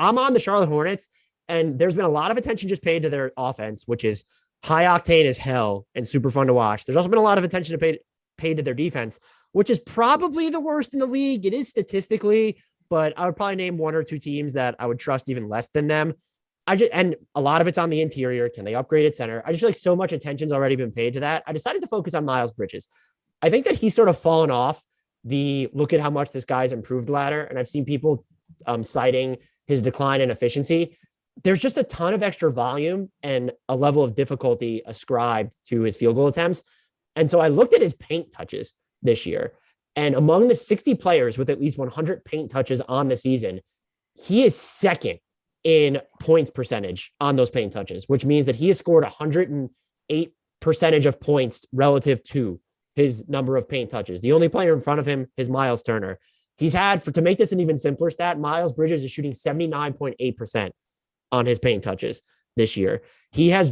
I'm on the Charlotte Hornets, and there's been a lot of attention just paid to their offense, which is high octane as hell and super fun to watch. There's also been a lot of attention paid to their defense, which is probably the worst in the league. It is statistically, but I would probably name one or two teams that I would trust even less than them. And a lot of it's on the interior. Can they upgrade at center? I just feel like so much attention's already been paid to that. I decided to focus on Miles Bridges. I think that he's sort of fallen off the look at how much this guy's improved ladder. And I've seen people citing his decline in efficiency. There's just a ton of extra volume and a level of difficulty ascribed to his field goal attempts. And so I looked at his paint touches this year. And among the 60 players with at least 100 paint touches on the season, he is second in points percentage on those paint touches, which means that he has scored 108% of points relative to his number of paint touches. The only player in front of him is Miles Turner. He's had, to make this an even simpler stat, Miles Bridges is shooting 79.8% on his paint touches this year. He has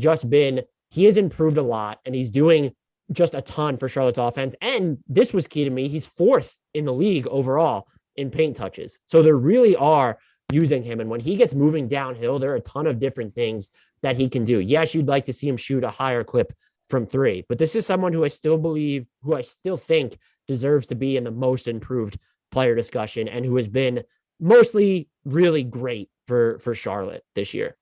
improved a lot, and he's doing just a ton for Charlotte's offense. And this was key to me. He's fourth in the league overall in paint touches. So there really are using him. And when he gets moving downhill, there are a ton of different things that he can do. Yes, you'd like to see him shoot a higher clip from three, but this is someone who I still think deserves to be in the most improved player discussion and who has been mostly really great for Charlotte this year.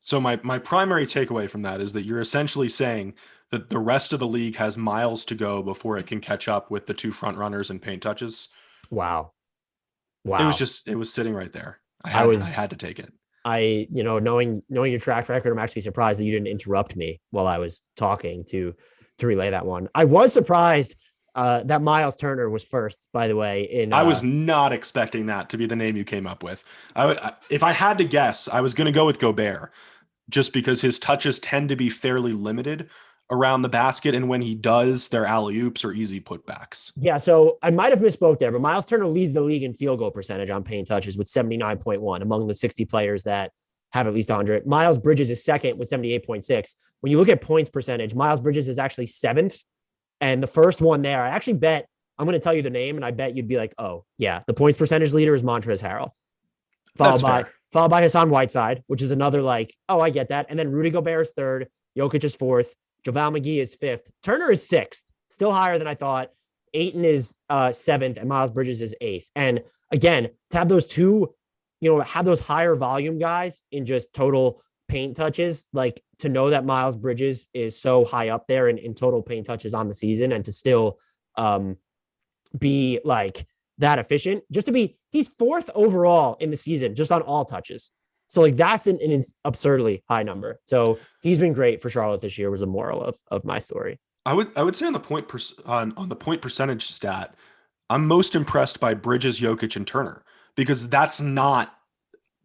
So my primary takeaway from that is that you're essentially saying that the rest of the league has miles to go before it can catch up with the two front runners in paint touches. Wow. It was sitting right there. I had to take it. Knowing your track record, I'm actually surprised that you didn't interrupt me while I was talking to relay that one. I was surprised that Miles Turner was first, by the way. I was not expecting that to be the name you came up with. If I had to guess, I was going to go with Gobert, just because his touches tend to be fairly limited around the basket, and when he does, they're alley-oops or easy putbacks. Yeah, so I might have misspoke there, but Miles Turner leads the league in field goal percentage on paint touches with 79.1 among the 60 players that have at least 100. Miles Bridges is second with 78.6. When you look at points percentage, Miles Bridges is actually seventh, and the first one there, I actually bet, I'm going to tell you the name, and I bet you'd be like, oh, yeah, the points percentage leader is Montrezl Harrell, followed by Hassan Whiteside, which is another I get that, and then Rudy Gobert is third, Jokic is fourth, JaVale McGee is fifth. Turner is sixth, still higher than I thought. Ayton is seventh, and Miles Bridges is eighth. And again, to have those two, have those higher volume guys in just total paint touches, to know that Miles Bridges is so high up there in total paint touches on the season, and to still be that efficient, he's fourth overall in the season, just on all touches. So that's an absurdly high number. So he's been great for Charlotte this year, was the moral of my story. I would say on the point percentage stat, I'm most impressed by Bridges, Jokic, and Turner, because that's not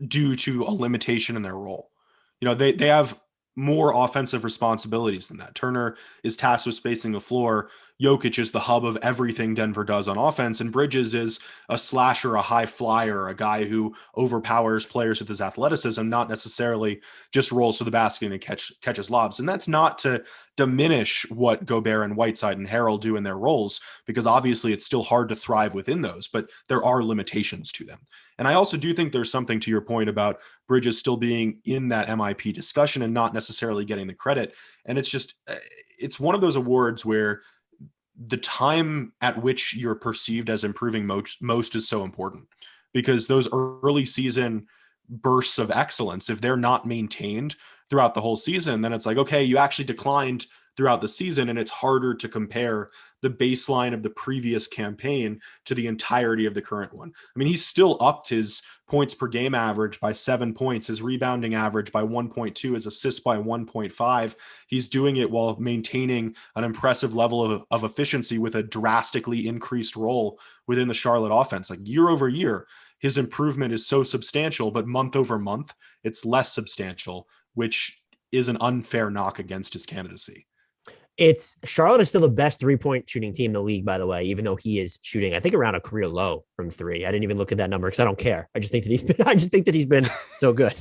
due to a limitation in their role. They have more offensive responsibilities than that. Turner is tasked with spacing the floor. Jokic is the hub of everything Denver does on offense, and Bridges is a slasher, a high flyer, a guy who overpowers players with his athleticism, not necessarily just rolls to the basket and catches lobs. And that's not to diminish what Gobert and Whiteside and Harrell do in their roles, because obviously it's still hard to thrive within those, but there are limitations to them. And I also do think there's something to your point about Bridges still being in that MIP discussion and not necessarily getting the credit. And it's one of those awards where the time at which you're perceived as improving most is so important, because those early season bursts of excellence, if they're not maintained throughout the whole season, then it's okay, you actually declined throughout the season, and it's harder to compare the baseline of the previous campaign to the entirety of the current one. I mean, he's still upped his points per game average by 7 points, his rebounding average by 1.2, his assists by 1.5. He's doing it while maintaining an impressive level of efficiency with a drastically increased role within the Charlotte offense. Year over year, his improvement is so substantial, but month over month, it's less substantial, which is an unfair knock against his candidacy. Charlotte is still the best 3-point shooting team in the league, by the way, even though he is shooting, I think, around a career low from three. I didn't even look at that number because I don't care. I just think that he's been so good.